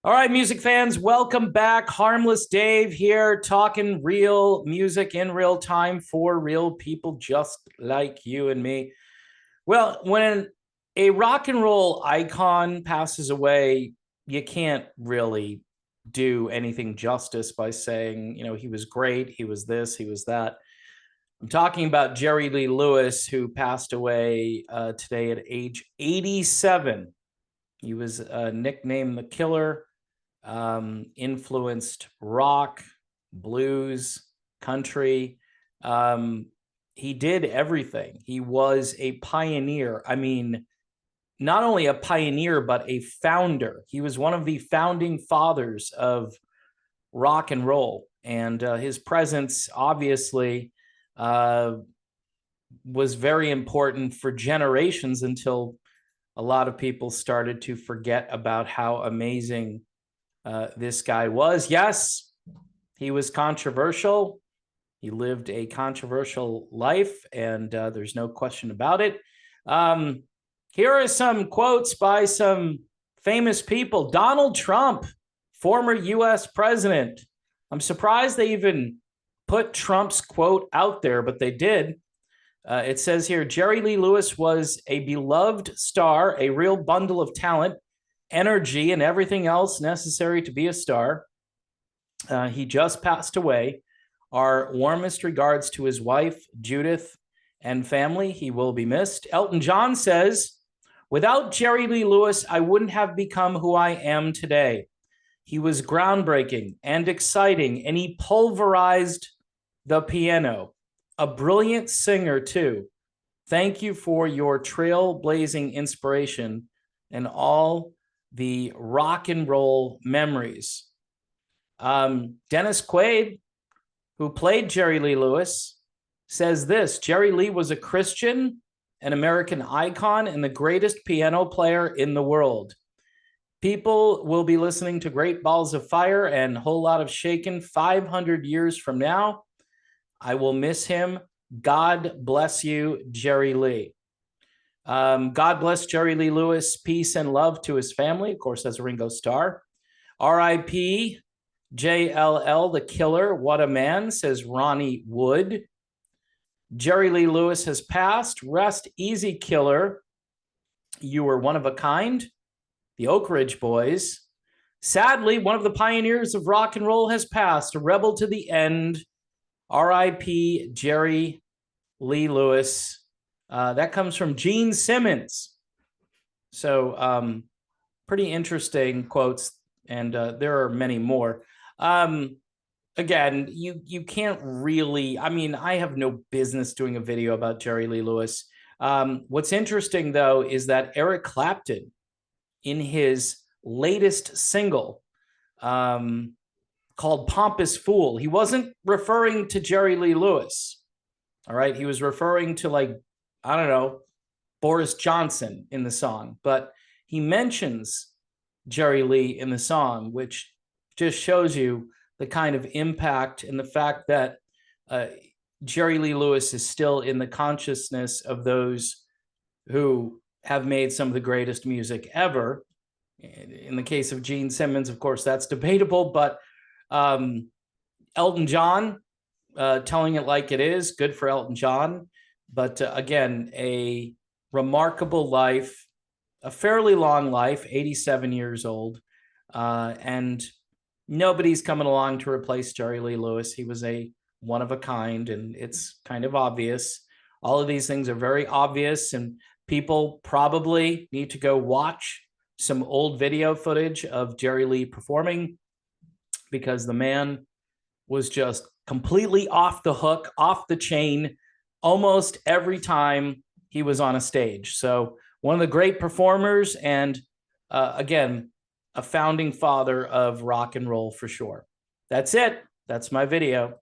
All right, music fans, welcome back. Harmless Dave here, talking real music in real time for real people just like you and me. Well, when a rock and roll icon passes away, you can't really do anything justice by saying, he was great, he was this, he was that. I'm talking about Jerry Lee Lewis, who passed away today at age 87. He was nicknamed the Killer, influenced rock, blues, country. He did everything. He was a pioneer. I mean, not only a pioneer, but a founder. He was one of the founding fathers of rock and roll. And his presence, obviously, was very important for generations until a lot of people started to forget about how amazing this guy was. Yes, he was controversial. He lived a controversial life, and there's no question about it. Here are some quotes by some famous people. Donald Trump, former U.S. president. I'm surprised they even put Trump's quote out there, but they did. It says here, Jerry Lee Lewis was a beloved star, a real bundle of talent, energy, and everything else necessary to be a star. He just passed away. Our warmest regards to his wife, Judith, and family. He will be missed. Elton John says, without Jerry Lee Lewis, I wouldn't have become who I am today. He was groundbreaking and exciting, and he pulverized the piano. A brilliant singer, too. Thank you for your trailblazing inspiration and all the rock and roll memories. Dennis Quaid, who played Jerry Lee Lewis, says this: Jerry Lee was a Christian, an American icon, and the greatest piano player in the world. People will be listening to Great Balls of Fire and Whole Lot of Shakin' 500 years from now. I will miss him. God bless you, Jerry Lee. God bless Jerry Lee Lewis. Peace and love to his family. Of course, as Ringo Starr. R.I.P. JLL, the Killer. What a man, says Ronnie Wood. Jerry Lee Lewis has passed. Rest easy, Killer. You were one of a kind. The Oak Ridge Boys. Sadly, one of the pioneers of rock and roll has passed. A rebel to the end. R.I.P. Jerry Lee Lewis. That comes from Gene Simmons. So pretty interesting quotes, and there are many more. Again, you can't really, I mean, I have no business doing a video about Jerry Lee Lewis. What's interesting, though, is that Eric Clapton, in his latest single, called Pompous Fool, he wasn't referring to Jerry Lee Lewis. All right. He was referring to, like, I don't know, Boris Johnson in the song, but he mentions Jerry Lee in the song, which just shows you the kind of impact and the fact that Jerry Lee Lewis is still in the consciousness of those who have made some of the greatest music ever. In the case of Gene Simmons, of course, that's debatable, but Elton John, telling it like it is, good for Elton John. But again, a remarkable life, a fairly long life, 87 years old. And nobody's coming along to replace Jerry Lee Lewis. He was a one of a kind, and it's kind of obvious. All of these things are very obvious, and people probably need to go watch some old video footage of Jerry Lee performing, because the man was just completely off the hook, off the chain, almost every time he was on a stage. So one of the great performers, and again, a founding father of rock and roll for sure. That's it. That's my video.